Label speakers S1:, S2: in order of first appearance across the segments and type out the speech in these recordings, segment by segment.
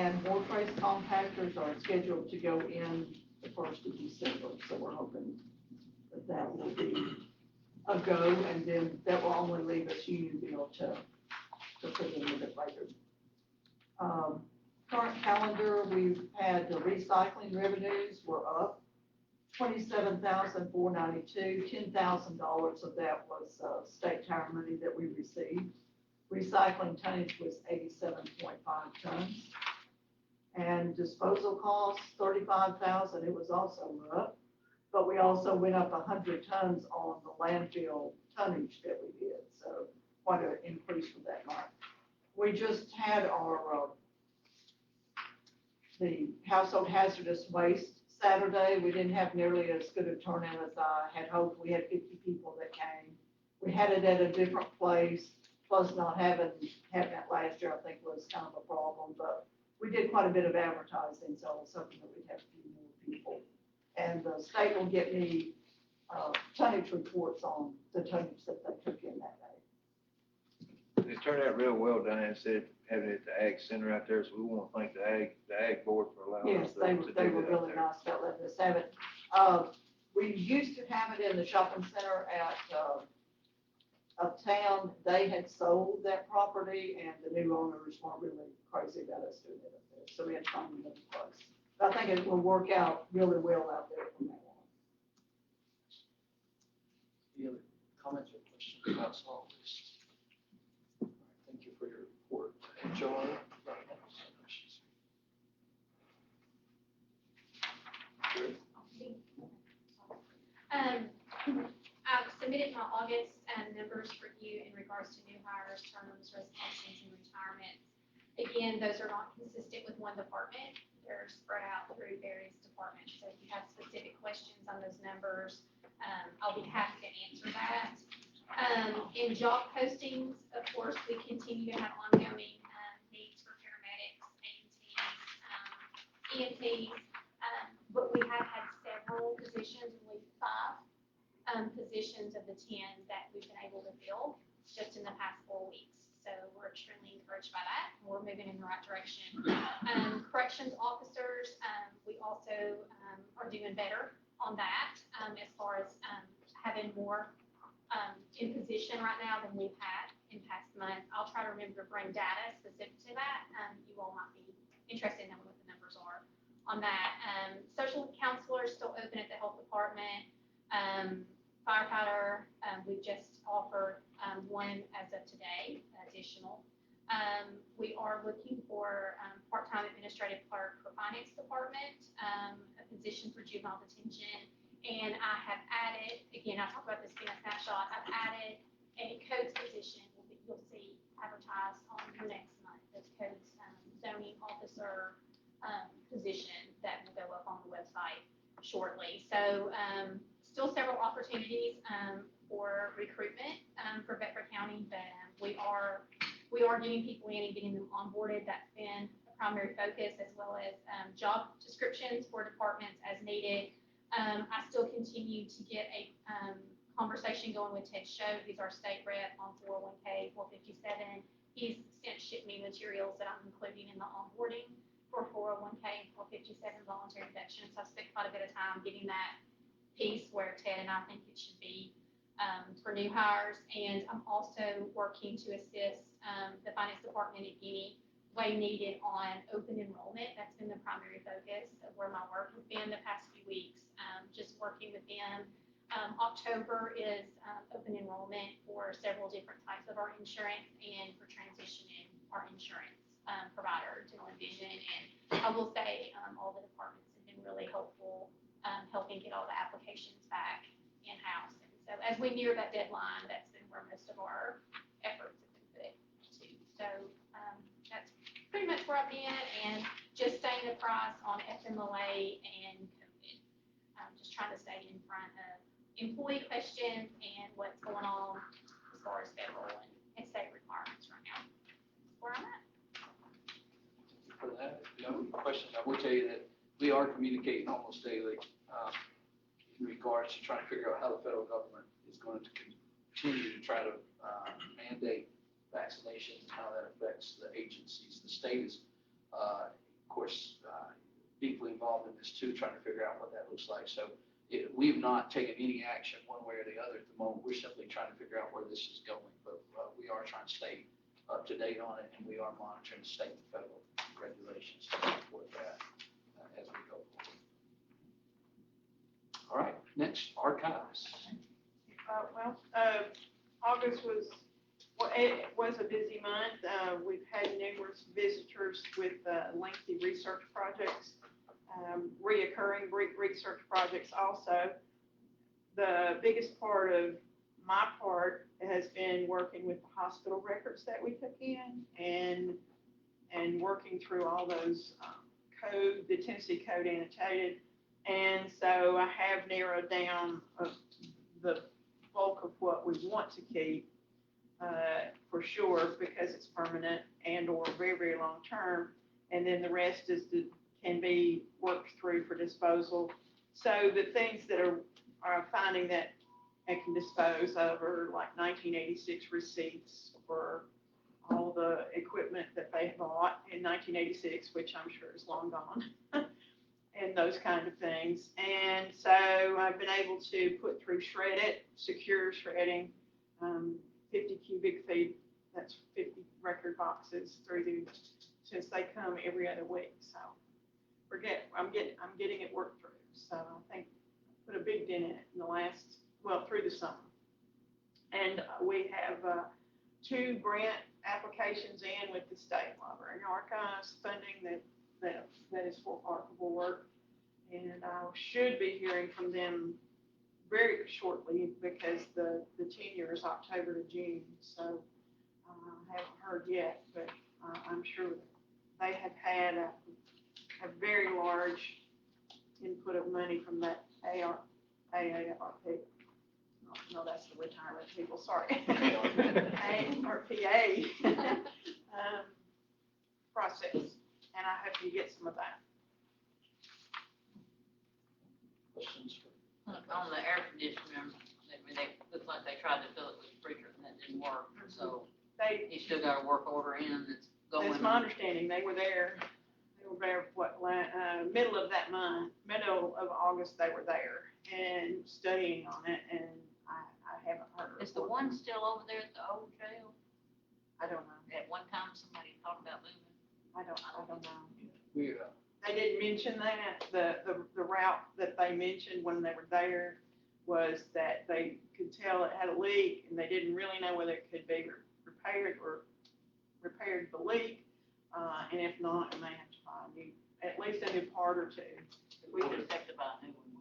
S1: and more trace compactors are scheduled to go in the 1st of December. So we're hoping that that will be a go, and then that will only leave us Unionville to put in a bit later. Current calendar, we've had the recycling revenues were up $27,492. $10,000 of that was state tire money that we received. Recycling tonnage was 87.5 tons. And disposal costs, 35,000. It was also up, but we also went up 100 tons on the landfill tonnage that we did. So quite an increase for that month. We just had our the household hazardous waste Saturday. We didn't have nearly as good a turnout as I had hoped. We had 50 people that came. We had it at a different place, plus not having had that last year, I think was kind of a problem, but we did quite a bit of advertising, so I was hoping that we'd have a few more people. And the state will get me tonnage reports on the tonnage that they took in that day.
S2: It turned out real well down there instead of having it at the Ag Center out there, so we want to thank the Ag Board for allowing us to do that.
S1: Yes, they were really nice about letting us have it. We used to have it in the shopping center at uptown. They had sold that property, and the new owners weren't really crazy about us doing it up there, so we had to find another place. But I think it will work out really well out there from now on.
S3: Any other comments or questions about solid waste? Thank you for your report. Joanne?
S4: I've submitted my August numbers for you in regards to new hires, terms, resignations, and retirements. Again, those are not consistent with one department. They're spread out through various departments. So if you have specific questions on those numbers, I'll be happy to answer that. In job postings, of course, we continue to have ongoing needs for paramedics, EMTs, but we have had several positions, I believe 5 positions of the 10 that we've been able to fill just in the past 4 weeks. So we're extremely encouraged by that. We're moving in the right direction. Corrections officers, we also are doing better on that as far as having more in position right now than we've had in past months. I'll try to remember to bring data specific to that. You all might be interested in knowing what the numbers are on that. Social counselors still open at the health department. Firefighter, we've just offered one as of today, additional. We are looking for part-time administrative clerk for finance department, a position for juvenile detention. And I have added, again, I'll talk about this being a snapshot, I've added a codes position you'll see advertised on the next month. This codes zoning officer position that will go up on the website shortly. So still several opportunities for recruitment for Bedford County, but we are getting people in and getting them onboarded. That's been a primary focus, as well as job descriptions for departments as needed. I still continue to get a conversation going with Ted Show. He's our state rep on 401k, 457. He's since shipped me materials that I'm including in the onboarding for 401k and 457 voluntary deductions. So I've spent quite a bit of time getting that piece where Ted and I think it should be for new hires. And I'm also working to assist the finance department in any way needed on open enrollment. That's been the primary focus of where my work has been the past few weeks, just working with them. October is open enrollment for several different types of our insurance and for transitioning our insurance provider, dental and vision. And I will say all the departments have been really helpful helping get all the applications back in-house. And so as we near that deadline, that's been where most of our efforts have been put to. So that's pretty much where I've been, and just staying apprised on FMLA and COVID. Just trying to stay in front of employee questions and what's going on as far as federal and state requirements right now. That's where I'm at.
S3: For that, if you have any questions, I will tell you that we are communicating almost daily in regards to trying to figure out how the federal government is going to continue to try to mandate vaccinations and how that affects the agencies. The state is deeply involved in this too, trying to figure out what that looks like. So we've not taken any action one way or the other at the moment. We're simply trying to figure out where this is going. But we are trying to stay up to date on it, and we are monitoring state and federal regulations to support that as we go forward. All right, next, archives.
S5: August it was a busy month. We've had numerous visitors with lengthy research projects, reoccurring research projects also. The biggest part of my part has been working with the hospital records that we took in and working through all those code, the Tennessee Code annotated. And so I have narrowed down the bulk of what we want to keep for sure, because it's permanent and or very, very long term. And then the rest can be worked through for disposal. So the things that are finding that I can dispose of are like 1986 receipts for all the equipment that they bought in 1986, which I'm sure is long gone. And those kind of things. And so I've been able to put through secure shredding, 50 cubic feet, that's 50 record boxes since they come every other week. So I'm getting it worked through. So I think I put a big dent in it in through the summer. And we have 2 grant applications in with the State Library and Archives funding that is for archival work. And I should be hearing from them very shortly, because the tenure is October to June. So I haven't heard yet, but I'm sure they have had a very large input of money from that AARP. No, that's the retirement people, sorry. ARPA process. And I hope you get some of that.
S3: Questions?
S6: On the air conditioner, they looked like they tried to fill it with freezer and that didn't work. So he still got a work order in that's going.
S5: That's my understanding. They were there, middle of that month, middle of August, they were there and studying on it, and I haven't heard.
S6: Is the one still over there at the old jail?
S5: I don't know.
S6: At one time, somebody talked about moving.
S5: I don't know.
S3: We
S5: They didn't mention that. The route that they mentioned when they were there was that they could tell it had a leak, and they didn't really know whether it could be repaired the leak. And if not, we may have to find at least a new part or 2.
S6: We just have to buy a new one.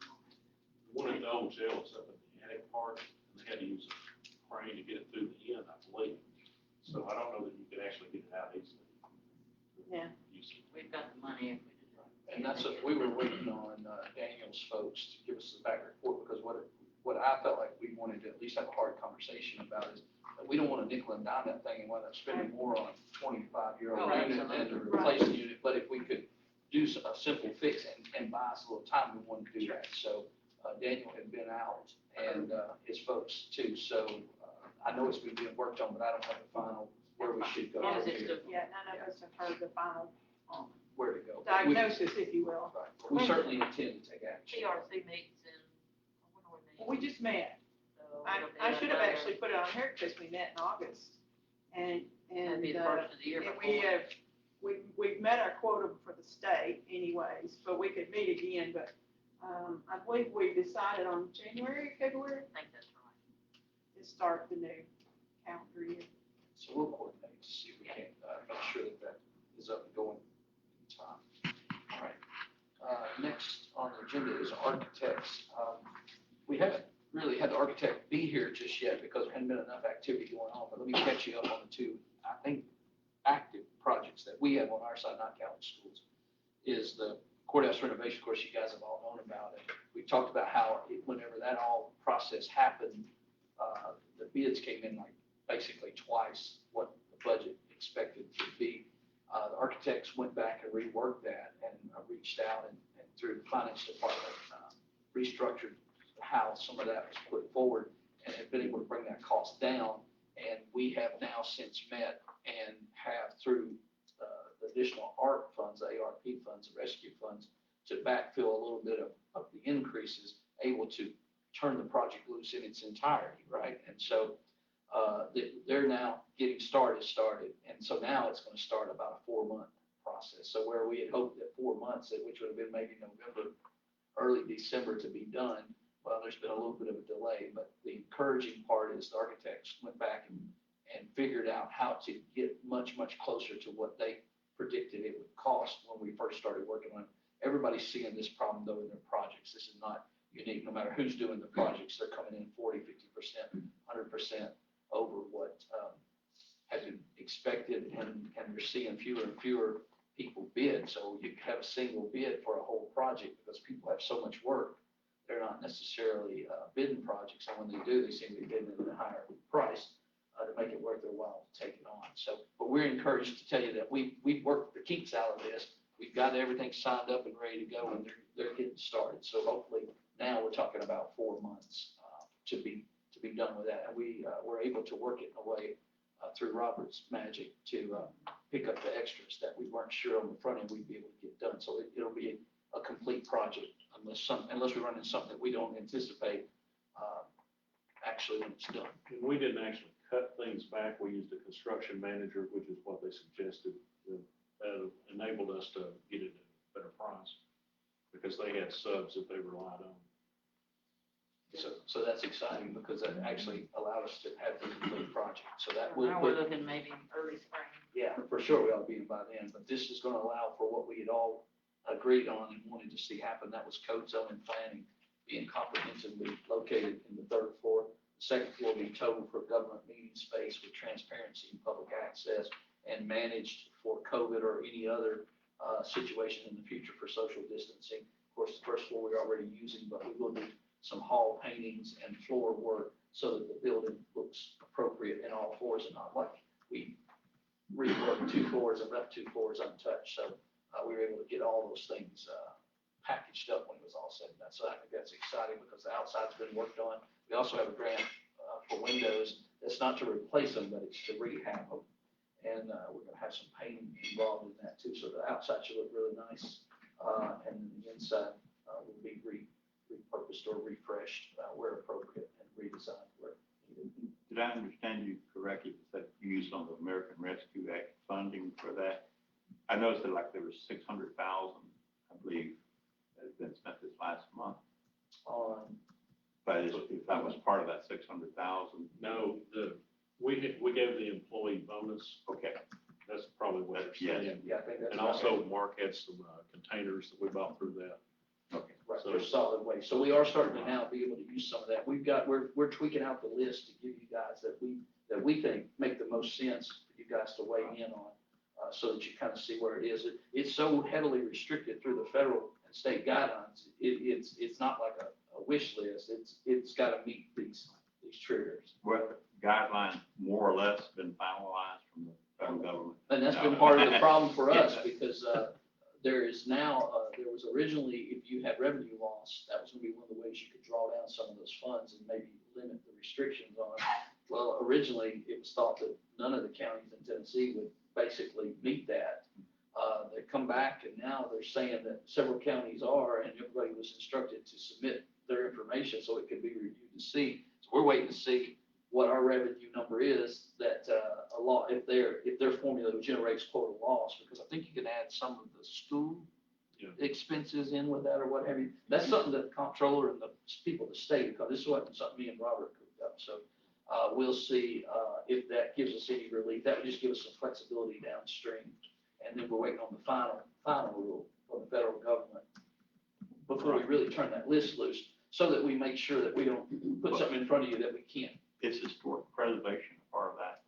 S7: The one at the old jail is up at the attic part, and they had to use a crane to get it through the end, I believe. So I don't know that you could actually get it out easily.
S5: Yeah.
S6: We've got the money if we did.
S3: And that's what we were waiting on Daniel's folks to give us the back report, because what I felt like we wanted to at least have a hard conversation about is that we don't want to nickel and dime that thing and wind up spending more on a 25-year-old
S6: Right.
S3: unit than to replace the unit. But if we could do a simple fix and buy us a little time, we wanted to do that. So Daniel had been out, and his folks too. So I know it's been being worked on, but I don't have the final where we should go.
S6: Yeah,
S3: from here.
S5: Yeah, none of us have heard the final
S3: Where to go.
S5: diagnosis, if you will.
S3: Right. We certainly intend to take action.
S6: TRC meets in, I wonder when
S5: We just met.
S6: So
S5: I should have actually put it on here because we met in August. And
S6: That'd be the first of the year
S5: and
S6: before.
S5: we've met our quota for the state anyways, but we could meet again. But I believe we decided on February
S6: I think that's right.
S5: to start the new calendar year.
S3: So we'll coordinate to see if we can make sure that is up and going in time. All right. Next on the agenda is architects. We haven't really had the architect be here just yet because there hadn't been enough activity going on, but let me catch you up on the 2, I think, active projects that we have on our side, not counting schools, is the courthouse renovation. Of course, you guys have all known about it. We talked about how whenever that all process happened, the bids came in like basically twice what the budget expected to be. The architects went back and reworked that and reached out and through the finance department, restructured how some of that was put forward and have been able to bring that cost down. And we have now since met and have through the additional ARP funds, the ARP funds, the rescue funds, backfill a little bit of the increases, able to turn the project loose in its entirety, right? And so, they're now getting started, and so now it's gonna start about a 4-month process. So where we had hoped that 4 months, which would have been maybe November, early December to be done, well, there's been a little bit of a delay, but the encouraging part is the architects went back and figured out how to get much, much closer to what they predicted it would cost when we first started working on it. Everybody's seeing this problem though in their projects. This is not unique, no matter who's doing the projects, they're coming in 40, 50%, 100% over what had been expected, and you're seeing fewer and fewer people bid. So you have a single bid for a whole project because people have so much work. They're not necessarily bidding projects, and when they do, they seem to be bidding at a higher price to make it worth their while to take it on. So, but we're encouraged to tell you that we've worked the kinks out of this. We've got everything signed up and ready to go, and they're getting started. So hopefully now we're talking about 4 months to be done with that. And we were able to work it in a way through Robert's magic to pick up the extras that we weren't sure on the front end we'd be able to get done. So it'll be a complete project unless we run into something that we don't anticipate actually when it's done.
S7: And we didn't actually cut things back. We used a construction manager, which is what they suggested. That enabled us to get it at a better price because they had subs that they relied on.
S3: So that's exciting because that actually allowed us to have the complete project. So that will.
S6: Now we're looking maybe early spring.
S3: Yeah, for sure we ought to be in by then, but this is going to allow for what we had all agreed on and wanted to see happen. That was code zone and planning being comprehensively located in the 3rd floor. The 2nd floor being total for government meeting space with transparency and public access and managed for COVID or any other situation in the future for social distancing. Of course, the 1st floor we're already using, but we will do some hall paintings and floor work so that the building looks appropriate in all floors and not like we reworked 2 floors and left 2 floors untouched. So we were able to get all those things packaged up when it was all said and done. So I think that's exciting because the outside's been worked on. We also have a grant for windows. That's not to replace them, but it's to rehab them. And we're going to have some painting involved in that too. So the outside should look really nice. And the inside will be repurposed or refreshed where appropriate and redesigned where needed.
S8: Did I understand you correctly that you used on the American Rescue Act funding for that? I noticed that like there was 600,000, I believe, that has been spent this last month. But if that was part of that 600,000.
S7: No, we gave the employee bonus.
S8: Okay.
S7: That's probably what it's saying.
S3: Yeah, I think that's
S7: And
S3: right.
S7: also Mark had some containers that we bought through that.
S8: Okay.
S3: Right,
S7: So-
S3: for solid waste. So we are starting to now be able to use some of that. We're tweaking out the list to give you guys that we think make the most sense for you guys to weigh in on, so that you kind of see where it is. It's so heavily restricted through the federal and state guidelines. It's not like a wish list. It's got to meet these triggers.
S8: What guidelines more or less been finalized from the federal government?
S3: And that's been part of the problem for us because there is now, there was originally, if you had revenue loss, that was going to be one of the ways you could draw down some of those funds and maybe limit the restrictions on it. Well, originally, it was thought that none of the counties in Tennessee would basically meet that. They come back and now they're saying that several counties are, and everybody was instructed to submit their information so it could be reviewed to see. So we're waiting to see what our revenue number is that if their formula generates quota loss, because I think you can add some of the school expenses in with that or what have you. That's something that the comptroller and the people at the state, because this wasn't something me and Robert cooked up. So we'll see if that gives us any relief. That would just give us some flexibility downstream. And then we're waiting on the final rule from the federal government before we really turn that list loose, so that we make sure that we don't put something in front of you that we can't.
S8: Is historic preservation a part of that?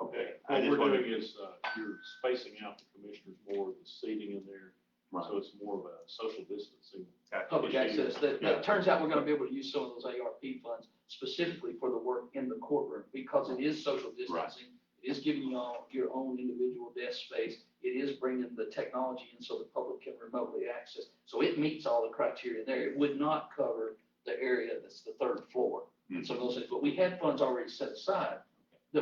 S8: Okay.
S7: What we're doing is you're spacing out the commissioners more, the seating in there.
S8: Right.
S7: So it's more of a social distancing.
S3: Public access, that turns out we're gonna be able to use some of those ARP funds specifically for the work in the courtroom, because it is social distancing. It is giving you all your own individual desk space. It is bringing the technology in so the public can remotely access. So it meets all the criteria there. It would not cover the area that's the 3rd floor. And some of those things, but we had funds already set aside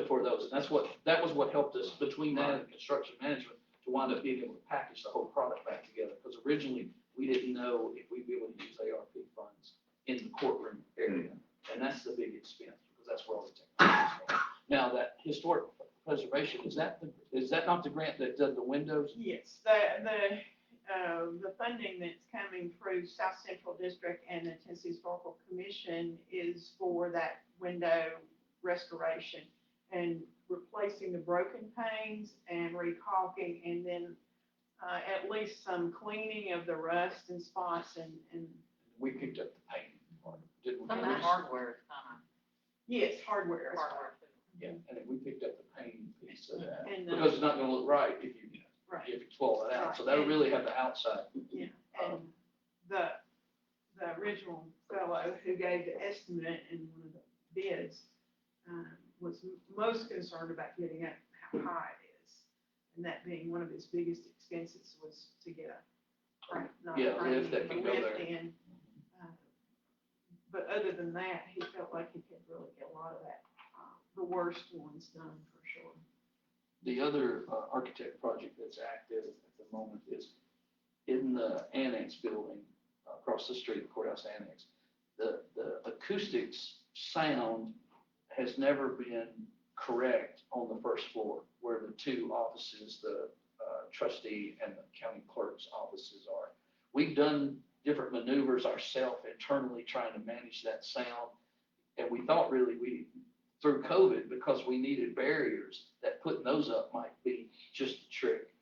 S3: for those. And that was what helped us between that and construction management to wind up being able to package the whole product back together. Because originally we didn't know if we'd be able to use ARP funds in the courtroom area. And that's the big expense, because that's where all the technology is. Now, that historic preservation, is that not the grant that does the windows?
S5: Yes, the funding that's coming through South Central District and the Tennessee Historical Commission is for that window restoration and replacing the broken panes and recaulking, and then at least some cleaning of the rust and spots and
S3: We picked up the paint part, didn't we?
S6: Some of the hardware is kind of
S5: yes, hardware as well.
S6: hardware too.
S3: Yeah, and then we picked up the paint piece of that,
S5: And,
S3: because it's not gonna look right if you
S5: right.
S3: swallow it out, so
S5: Right.
S3: that'll really have the outside.
S5: Yeah, and the original fellow who gave the estimate in one of the bids, was most concerned about getting up how high it is. And that being one of his biggest expenses was to get not a
S3: Yeah,
S5: frame,
S3: lift that
S5: but
S3: can
S5: a
S3: go
S5: lift
S3: there.
S5: in. But other than that, he felt like he could really get a lot of that, the worst ones done for sure.
S3: The other architect project that's active at the moment is in the annex building across the street, courthouse annex. The acoustics sound has never been correct on the first floor, where the two offices, the trustee and the county clerk's offices are. We've done different maneuvers ourselves internally trying to manage that sound. And we thought really through COVID, because we needed barriers, that putting those up might be just a trick.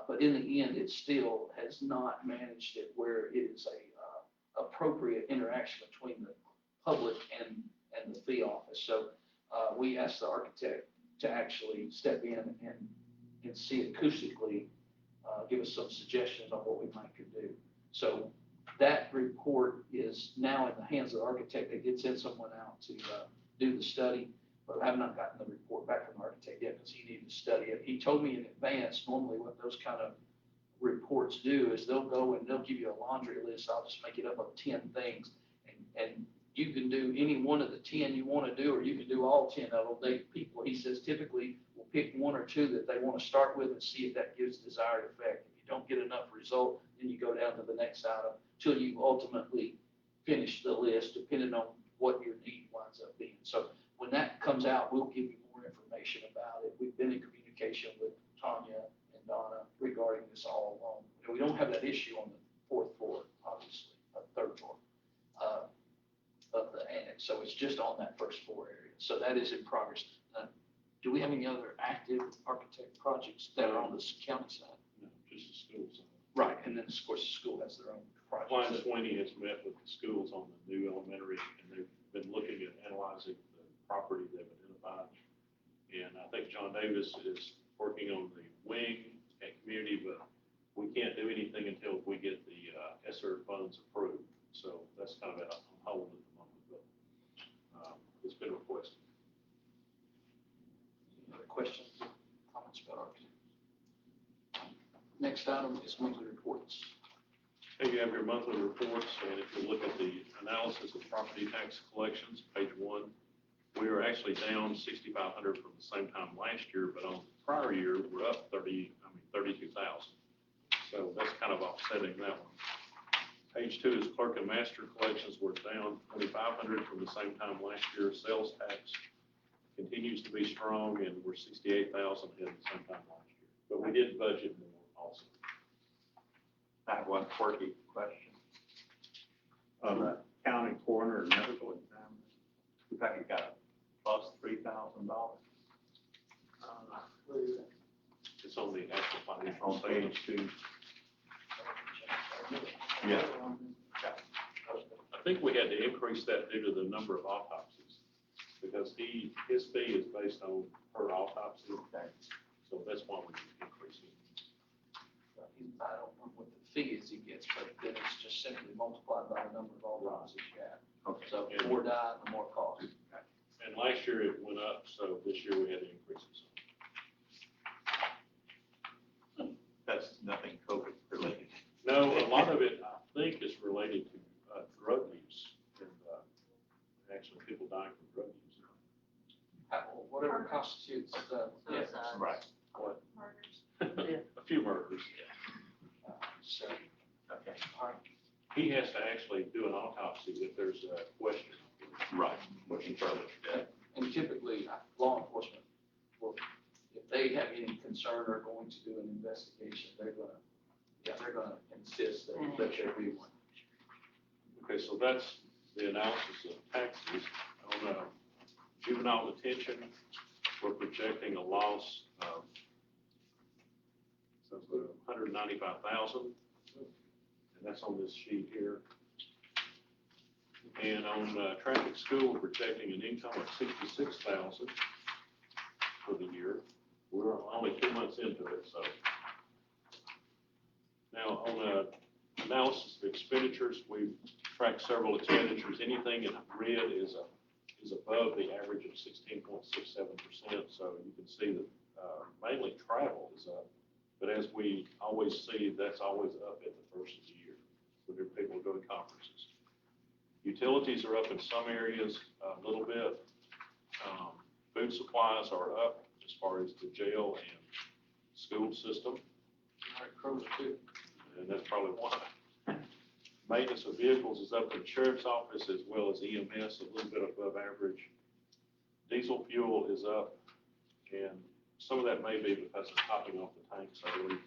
S3: But in the end, it still has not managed it where it is a appropriate interaction between the public and the fee office. So we asked the architect to actually step in and see acoustically, give us some suggestions on what we might could do. So that report is now in the hands of the architect. They did send someone out to do the study, but I have not gotten the report back from the architect yet because he needed to study it. He told me in advance, normally what those kind of reports do is they'll go and they'll give you a laundry list. I'll just make it up of 10 things, and you can do any one of the 10 you want to do, or you can do all 10 of them. He says, typically will pick one or two that they want to start with and see if that gives desired effect. If you don't get enough result, then you go down to the next item till you ultimately finish the list, depending on what your need winds up being. So when that comes out, we'll give you more information about it. We've been in communication with Tanya and Donna regarding this all along. And we don't have that issue on the fourth floor, obviously, third floor of the annex. So it's just on that first floor area. So that is in progress. Do we have any other active architect projects that are on the county side?
S7: No, just the schools.
S3: Right, and then of course the school has their own projects.
S7: Klein Sweeney has met with the schools on the new elementary, and they've been looking at analyzing the property they've identified. And I think John Davis is working on the wing and community, but we can't do anything until we get the ESSER funds approved. So that's kind of on hold at the moment, but it's been requested.
S3: Any other questions, comments about architects? Next item is monthly reports.
S7: Here you have your monthly reports, and if you look at the analysis of property tax collections, page 1, we are actually down 6,500 from the same time last year, but on the prior year, we're up 32,000. So that's kind of offsetting that one. Page 2 is clerk and master collections. We're down 2,500 from the same time last year. Sales tax continues to be strong, and we're 68,000 ahead of the same time last year. But we did budget more also.
S8: I have one quirky question. On the county coroner and medical exam, looks like it got a plus $3,000.
S7: It's on the actual financial
S8: On
S7: statement.
S8: page 2. Yeah.
S7: I think we had to increase that due to the number of autopsies, because his fee is based on per autopsy.
S8: Okay.
S7: So that's why we increased it.
S3: I don't know what the fee is he gets, but then it's just simply multiplied by the number of autopsies you have.
S8: Okay.
S3: So the more die, the more cost.
S7: And last year it went up, so this year we had to increase it.
S8: That's nothing COVID related.
S7: No, a lot of it, I think, is related to drug use, and actually people dying from drug use.
S3: Whatever constitutes the.
S6: Suicide.
S8: Right.
S3: What?
S4: Murders.
S7: A few murders.
S3: So,
S8: Okay.
S3: all right.
S7: he has to actually do an autopsy if there's a question.
S8: Right, question further. Yeah.
S3: And typically, law enforcement will, if they have any concern or going to do an investigation, they're gonna insist that there be one.
S7: Okay, so that's the analysis of taxes. On juvenile detention, we're projecting a loss of $195,000, and that's on this sheet here. And on traffic school, we're projecting an income of $66,000 for the year. We're only 2 months into it, so. Now, on analysis of expenditures, we've tracked several expenditures. Anything in red is above the average of 16.67%. So you can see that mainly travel is up. But as we always see, that's always up at the first of the year when people go to conferences. Utilities are up in some areas a little bit. Food supplies are up as far as the jail and school system.
S3: All right, Kroger too.
S7: And that's probably why. Maintenance of vehicles is up in the sheriff's office as well as EMS, a little bit above average. Diesel fuel is up, and some of that may be because of topping off the tanks, I believe.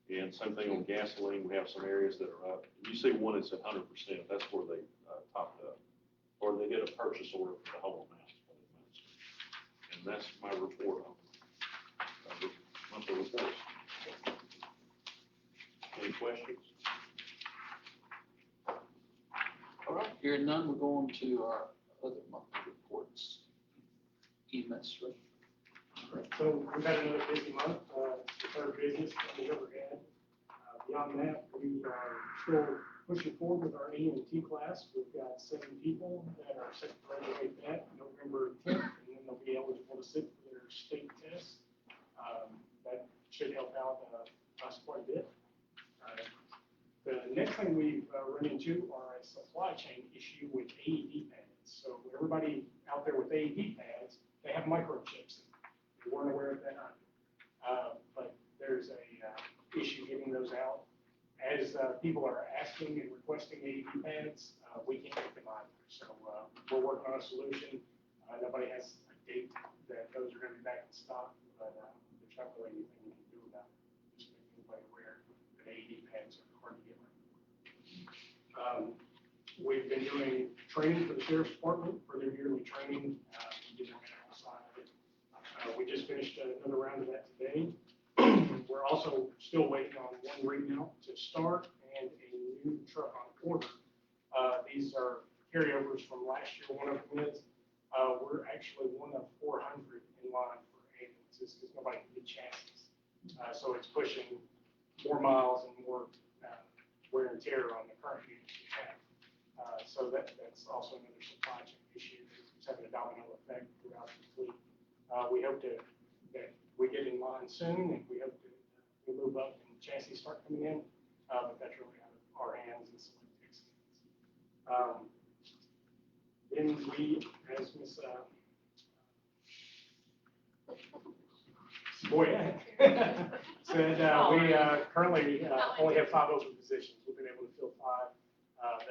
S7: And same thing on gasoline, we have some areas that are up. You see one that's at 100%, that's where they topped up. Or they did a purchase order for the whole amount. And that's my report on the monthly reports. Any questions?
S3: All right, hearing none, we're going to our other monthly reports. EMS, right?
S9: So we've had another busy month, the third busiest that we've ever had. Beyond that, we are still pushing forward with our EMT class. We've got 7 people that are set to graduate that November 10th, and then they'll be eligible to sit for their state test. That should help out us quite a bit. The next thing we've run into are a supply chain issue with AED pads. So everybody out there with AED pads, they have microchips in them. We weren't aware of that. But there's a issue getting those out. As people are asking and requesting AED pads, we can't get them either. So we're working on a solution. Nobody has a date that those are going to be back in stock, but there's not really anything we can do about it. Just make everybody aware that AED pads are hard to get right now. We've been doing training for the sheriff's department for their yearly training. We did the medical side of it. We just finished another round of that today. We're also still waiting on one rig mount to start and a new truck on order. These are carryovers from last year. One of them is we're actually one of 400 in line for ambulances because nobody can get chassis. So it's pushing more miles and more wear and tear on the current units we have. So that's also another supply chain issue. It's having a domino effect throughout the fleet. We hope that we get in line soon, and we hope to we move up and chassis start coming in. But that's really out of our hands and Select hands. Then we, as Ms. Boyd said, we currently only have 5 open positions. We've been able to fill 5.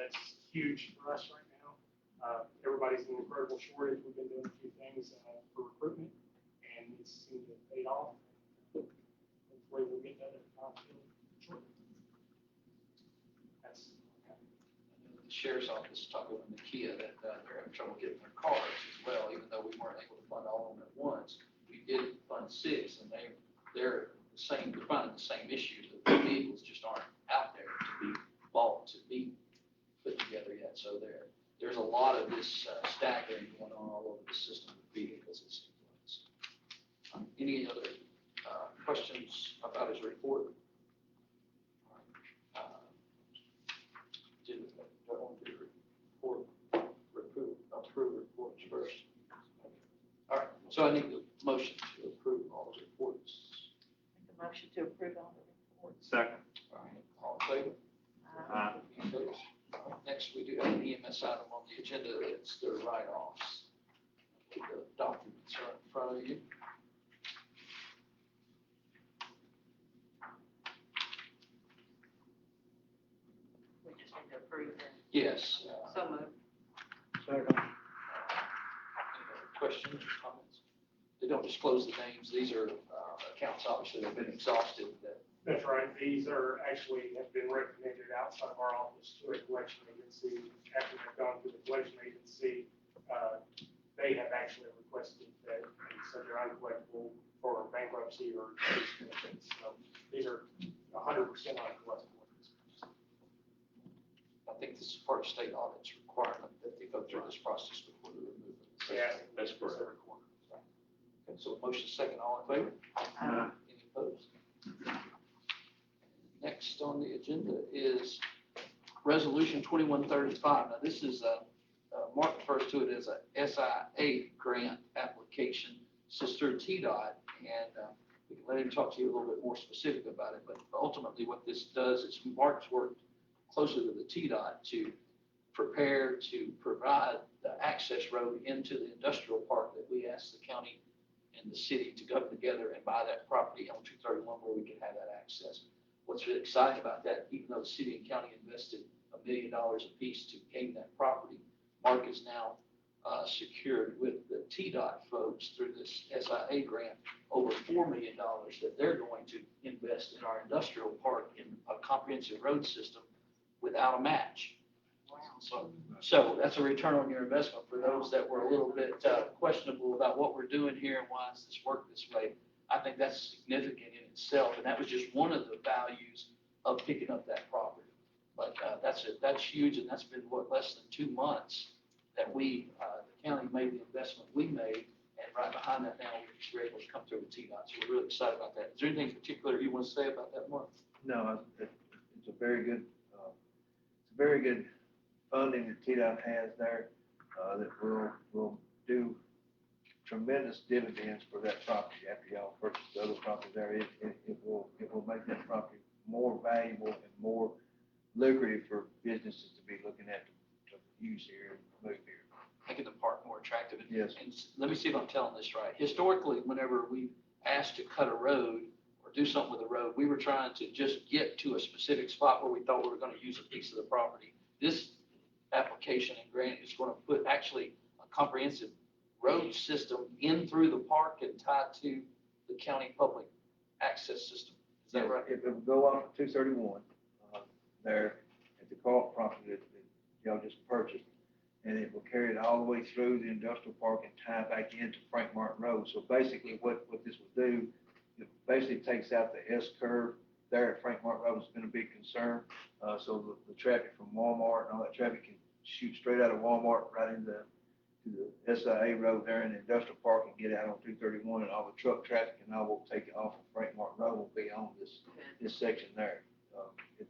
S9: That's huge for us right now. Everybody's in an incredible shortage. We've been doing a few things for recruitment, and it's seemed to have paid off. Hopefully we'll get another shortly. That's
S3: The sheriff's office is talking with Nakia that they're having trouble getting their cars as well, even though we weren't able to fund all of them at once. We did fund 6, and they're the same. They're finding the same issue. The vehicles just aren't out there to be bought, to be put together yet. So there's a lot of this staggering going on all over the system of vehicles. It seems like. Any other questions about his report? Do I want to do report, approve reports first? All right. So I need the motion to approve all the reports.
S1: Make a motion to approve all the reports.
S8: Second.
S3: All right. All in favor? Any opposed? All right. Next, we do have an EMS item on the agenda. It's the write-offs. The documents are in front of you.
S6: just need to approve it.
S3: Yes.
S6: So moved.
S2: Second.
S3: Any other questions or comments? They don't disclose the names. These are accounts, obviously, that have been exhausted.
S9: That's right. These are actually have been recommended outside of our office to a collection agency. After they've gone through the collection agency, they have actually requested that, and so they're uncollectible for bankruptcy or case benefits. So these are 100% uncollectible.
S3: I think this is part of state audit's requirement that they go through this process before they remove it.
S9: Yeah,
S7: That's correct.
S3: Okay, so motion second, all in favor? Any opposed? Next on the agenda is Resolution 2135. Now, this is, Mark refers to it as a SIA grant application. This is through TDOT, and we can let him talk to you a little bit more specific about it, but ultimately what this does is Mark's worked closely with the TDOT to prepare to provide the access road into the industrial park that we asked the county and the city to go together and buy that property on 231 where we can have that access. What's really exciting about that, even though the city and county invested $1 million apiece to gain that property, Mark is now secured with the TDOT folks through this SIA grant over $4 million that they're going to invest in our industrial park in a comprehensive road system without a match. So that's a return on your investment for those that were a little bit questionable about what we're doing here and why does this work this way. I think that's significant in itself, and that was just one of the values of picking up that property. But that's huge, and that's been, less than 2 months that we, the county made the investment we made, and right behind that now, we're able to come through with TDOT. So we're really excited about that. Is there anything particular you want to say about that, Mark?
S2: No, it's a very good, funding that TDOT has there, that will do tremendous dividends for that property after y'all purchase the other property there. It will make that property more valuable and more lucrative for businesses to be looking at to use here and move here.
S3: Making the park more attractive.
S2: Yes.
S3: And let me see if I'm telling this right. Historically, whenever we asked to cut a road or do something with a road, we were trying to just get to a specific spot where we thought we were going to use a piece of the property. This application and grant is going to put actually a comprehensive road system in through the park and tied to the county public access system. Is that right?
S2: It will go off at 231, there at the co-op property that y'all just purchased. And it will carry it all the way through the industrial park and tie back into Frank Martin Road. So basically what this will do, it basically takes out the S curve there at Frank Martin Road. It's been a big concern. So the traffic from Walmart and all that traffic can shoot straight out of Walmart right into the SIA road there in the industrial park and get out on 231, and all the truck traffic and all will take it off of Frank Martin Road will be on this section there.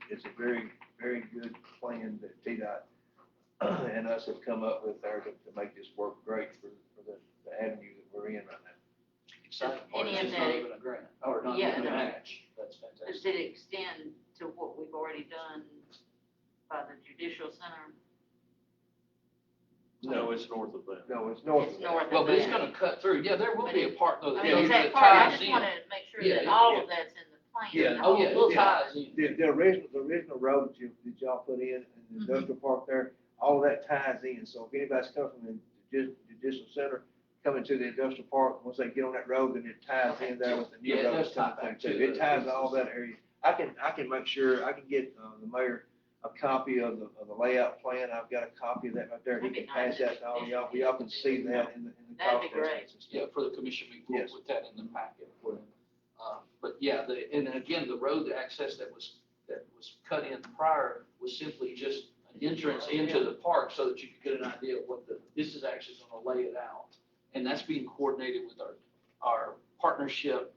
S2: It's a very, very good plan that TDOT and us have come up with there to make this work great for the avenue that we're in right now.
S3: Exciting part
S6: Any
S3: is
S6: of
S3: not
S6: that-
S3: even a grant, or not
S6: Yeah,
S3: even a
S6: no.
S3: match. That's
S6: Does
S3: fantastic.
S6: it extend to what we've already done by the judicial center?
S7: No, it's north of that.
S2: No, it's north
S6: It's
S2: of that.
S6: north
S3: Well,
S6: of
S3: but it's
S6: that.
S3: going to cut through. Yeah, there will be a part though
S6: I
S3: that
S6: mean,
S3: goes
S6: is
S3: that
S6: that part, I
S3: ties
S6: just
S3: in.
S6: want to make sure
S3: Yeah,
S6: that all
S2: yeah.
S6: of that's in the plan.
S2: Yeah,
S6: the
S3: Oh,
S6: whole
S3: yeah, little
S2: yeah.
S3: ties in.
S2: The original road that y'all put in the industrial park there, all of that ties in. So if anybody's coming from the judicial center, coming to the industrial park, once they get on that road, then it ties in there with the new
S3: Yeah, it
S2: road.
S3: does tie back
S2: too.
S3: to
S2: It
S3: the
S2: ties all that area. I can make sure, I can get the mayor a copy of the layout plan. I've got a copy of that right there. He
S6: That'd be
S2: can pass
S6: nice
S2: that
S6: if
S2: to all
S6: the
S2: y'all.
S6: commission
S2: Y'all can see that in the
S6: That'd
S2: cost
S6: be great.
S2: estimates and stuff.
S3: Yeah, for the commission, we will
S2: Yes.
S3: put that in the packet for them. But yeah, and then again, the road access that was cut in prior was simply just an entrance into the park so that you could get an idea of what this is actually going to lay it out. And that's being coordinated with our partnership,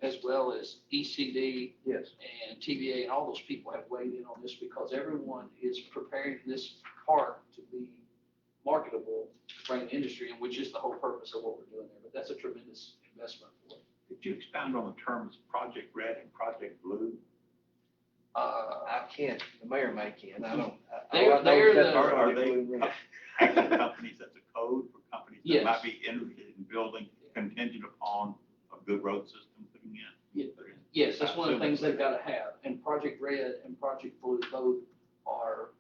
S3: as well as ECD
S2: Yes.
S3: and TVA, and all those people have weighed in on this because everyone is preparing this park to be marketable to bring the industry in, which is the whole purpose of what we're doing there. But that's a tremendous investment for it.
S8: Could you expound on the terms Project Red and Project Blue?
S2: I can't, the mayor may can, I don't.
S3: They're the-
S8: Are they actual companies, that's a code for companies that
S3: Yes.
S8: might be interested in building contingent upon a good road system putting in?
S3: Yes, that's one of the things they've got to have. And Project Red and Project Blue both are,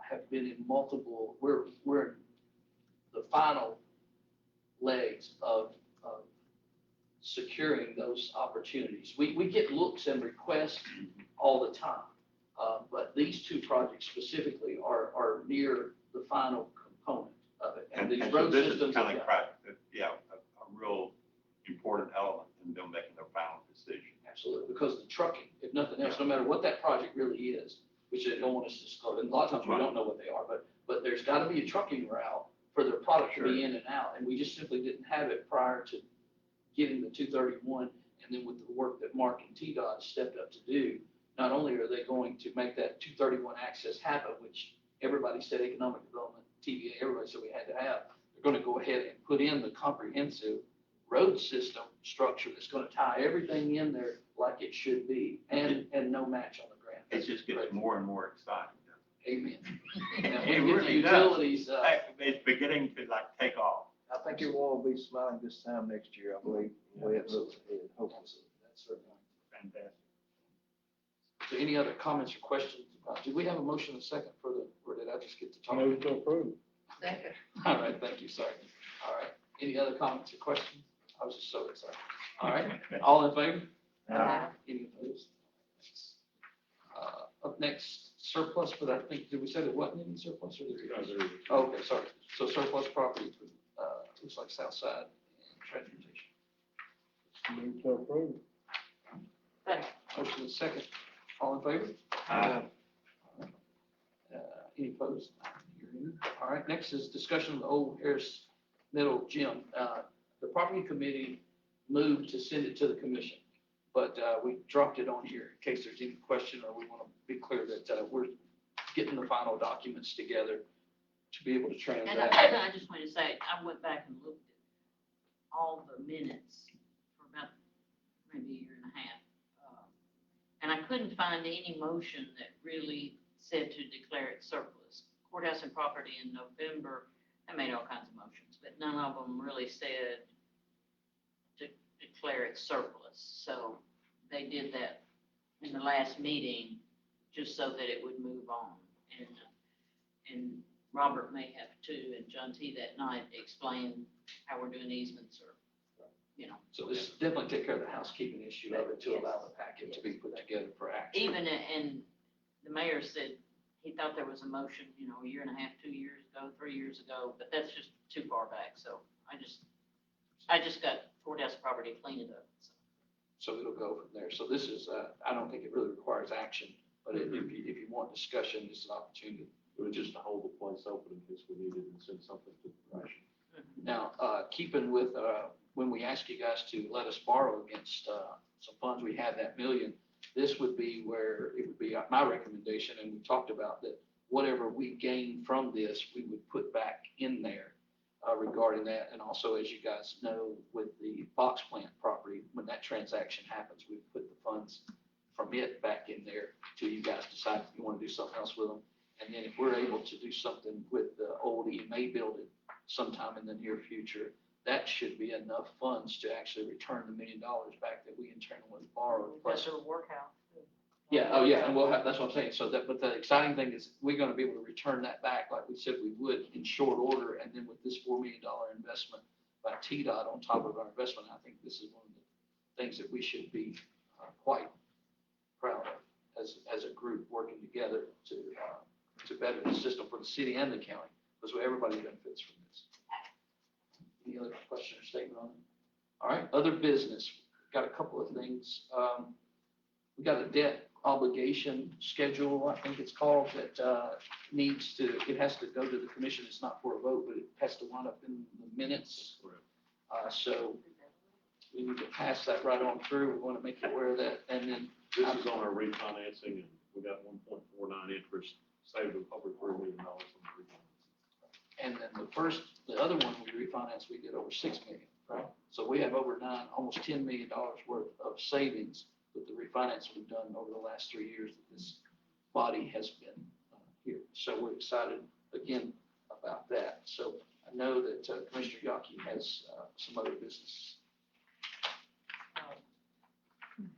S3: have been in multiple, we're in the final legs of securing those opportunities. We get looks and requests all the time. But these two projects specifically are near the final component of it. And these
S8: so
S3: road
S8: this is
S3: systems.
S8: kind of a real important element in them making their final decision.
S3: Absolutely, because the trucking, if nothing else, no matter what that project really is, which they don't want us to disclose, and a lot of times we don't know what they are, but there's gotta be a trucking route for their product to be in and out, and we just simply didn't have it prior to getting the 231, and then with the work that Mark and T-Dot stepped up to do, not only are they going to make that 231 access happen, which everybody said economic development, TVA, everybody said we had to have, they're gonna go ahead and put in the comprehensive road system structure that's gonna tie everything in there like it should be, and no match on the grant.
S8: It just gets more and more exciting.
S3: Amen. And
S8: It
S3: when you get the
S8: really does.
S3: utilities,
S8: It's beginning to like take off.
S2: I think everyone will be smiling this time next year, I believe, the way it looks ahead, hopefully.
S3: that's certainly.
S8: Fantastic.
S3: So any other comments or questions? Did we have a motion and a second for the, or did I just get to talk?
S9: Move to approve.
S6: Second.
S3: All right, thank you, sorry. All right, any other comments or questions? I was just so excited. All right, all in favor? Any opposed? Up next, surplus, but I think, did we say there wasn't any surplus or there is? Oh, okay, sorry. So surplus property, looks like South Side and transportation.
S9: Move to approve.
S3: Motion is second. All in favor? Any opposed? All right, next is discussion of the old Harris Middle Gym. The property committee moved to send it to the commission, but we dropped it on here in case there's any question, or we want to be clear that we're getting the final documents together to be able to
S6: And
S3: transact.
S6: I just wanted to say, I went back and looked at all the minutes for about maybe a year and a half. And I couldn't find any motion that really said to declare it surplus. Courthouse and property in November, I made all kinds of motions, but none of them really said to declare it surplus. So they did that in the last meeting, just so that it would move on. And Robert may have too, and John T. that night explained how we're doing easements or, you know.
S3: So this definitely take care of the housekeeping issue of it to
S6: Yes.
S3: allow the packet to be put together for action.
S6: Even, and the mayor said he thought there was a motion, you know, a year and a half, 2 years ago, 3 years ago, but that's just too far back. So I just got courthouse property cleaned it up. So.
S3: So it'll go from there. So this is, I don't think it really requires action, but if you want discussion, this is an opportunity.
S7: It was just to hold the place open in case we needed and send something to the commission.
S3: Now, keeping with, when we ask you guys to let us borrow against some funds, we had that million, this would be where it would be my recommendation, and we talked about that whatever we gain from this, we would put back in there regarding that. And also, as you guys know, with the box plant property, when that transaction happens, we put the funds from it back in there till you guys decide if you want to do something else with them. And then if we're able to do something with the old EMA building sometime in the near future, that should be enough funds to actually return the $1 million back that we internally borrowed.
S6: That's a workhouse.
S3: Yeah, oh yeah, and we'll have, that's what I'm saying. So that, but the exciting thing is we're gonna be able to return that back like we said we would in short order. And then with this $4 million investment by TDOT on top of our investment, I think this is one of the things that we should be quite proud of as a group working together to better the system for the city and the county, because everybody benefits from this. Any other question or statement on it? All right, other business. Got a couple of things. We got a debt obligation schedule, I think it's called, that needs to, it has to go to the commission. It's not for a vote, but it has to wind up in the minutes. So we need to pass that right on through. We want to make you aware of that. And then
S7: This is on our refinancing, and we got 1.49 interest, saved over $3 million on the refinance.
S3: And then the other one we refinanced, we did over $6 million, right? So we have over almost $10 million worth of savings with the refinance we've done over the last 3 years that this body has been here. So we're excited again about that. So I know that Commissioner Yockey has some other business.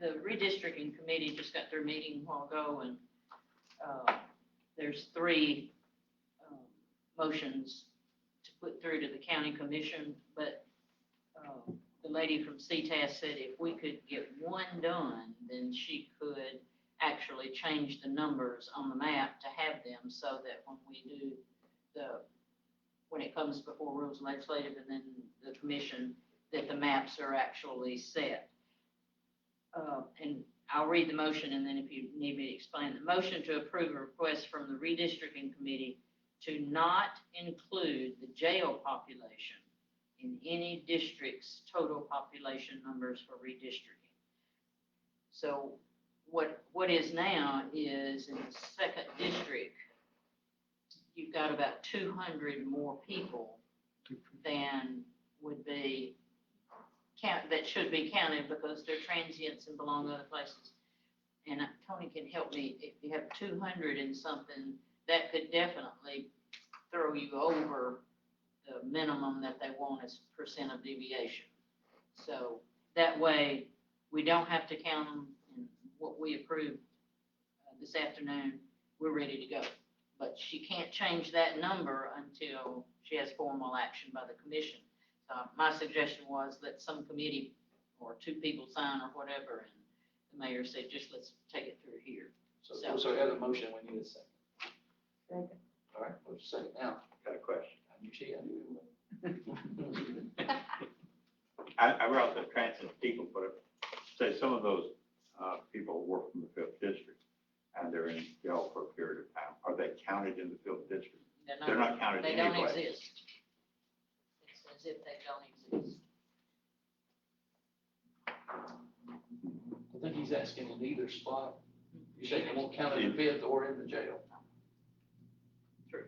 S6: The redistricting committee just got their meeting a while ago, and there's three motions to put through to the county commission, but the lady from CTAS said if we could get one done, then she could actually change the numbers on the map to have them so that when we do when it comes before Rules and Legislative and then the commission, that the maps are actually set. And I'll read the motion, and then if you need me to explain, the motion to approve a request from the Redistricting Committee to not include the jail population in any district's total population numbers for redistricting. So what is now is in the second district, you've got about 200 more people than would be that should be counted because they're transients and belong other places. And Tony can help me, if you have 200 and something, that could definitely throw you over the minimum that they want as percent of deviation. So that way, we don't have to count them, and what we approved this afternoon, we're ready to go. But she can't change that number until she has formal action by the commission. My suggestion was that some committee or two people sign or whatever, and the mayor said, just let's take it through here.
S3: So we have a motion, we need a second.
S1: Second.
S3: All right, what's the second now?
S8: Got a question.
S3: I knew she, I knew it would.
S8: I brought the transit people, but say some of those people work from the fifth district and they're in jail for a period of time. Are they counted in the fifth district? They're not counted
S6: They
S8: anyway.
S6: don't exist. It's as if they don't exist.
S3: I think he's asking in either spot. You say they won't count in the fifth or in the jail.
S6: True.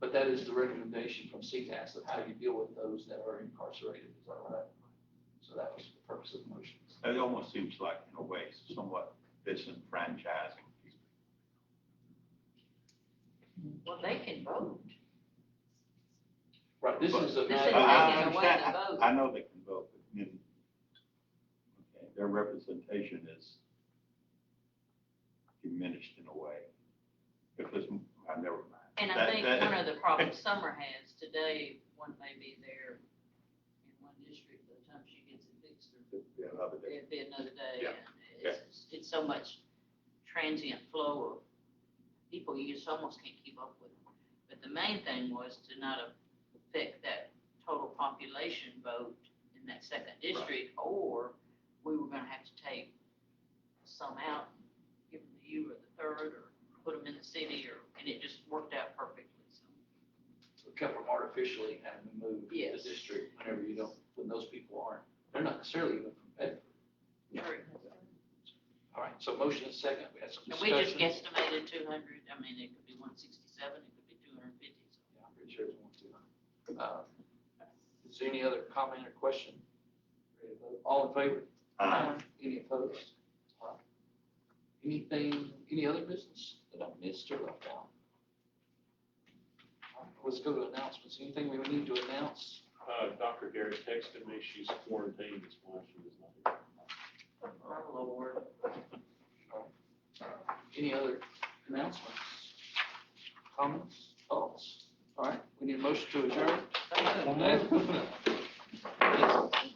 S3: But that is the recommendation from CTAS of how you deal with those that are incarcerated, is that right? So that was the purpose of the motion.
S8: It almost seems like, in a way, somewhat disenfranchising people.
S6: Well, they can vote.
S3: Right, this is a
S6: This
S3: matter
S6: is
S3: of.
S6: taking away the vote.
S8: I know they can vote, but then, okay, their representation is diminished in a way. Because, never mind.
S6: And I think one of the problems Summer has today, one may be there in one district, by the time she gets it fixed,
S8: Yeah, another day.
S6: it'd be another day.
S8: Yeah.
S6: And it's so much transient flow of people, you just almost can't keep up with them. But the main thing was to not affect that total population vote in that second district, or we were gonna have to take some out, give them to you or the third, or put them in the city, and it just worked out perfectly, so.
S3: So kept them artificially and removed the
S6: Yes.
S3: district whenever you don't, when those people aren't, they're not necessarily even from Bedford.
S6: True.
S3: All right, so motion is second, we had some
S6: And
S3: discussion.
S6: we just guesstimated 200, I mean, it could be 167, it could be 250, so.
S3: Yeah, I'm pretty sure it's 1, 200. Is there any other comment or question? Ready to vote? All in favor? Any opposed? All right. Anything, any other business that I missed or left out? All right, let's go to announcements. Anything we need to announce?
S7: Dr. Garrett texted me, she's quarantined, that's why she was not here.
S6: Oh, Lord.
S3: Any other announcements? Comments? Thoughts? All right, we need a motion to adjourn.
S6: So moved.
S3: Yes.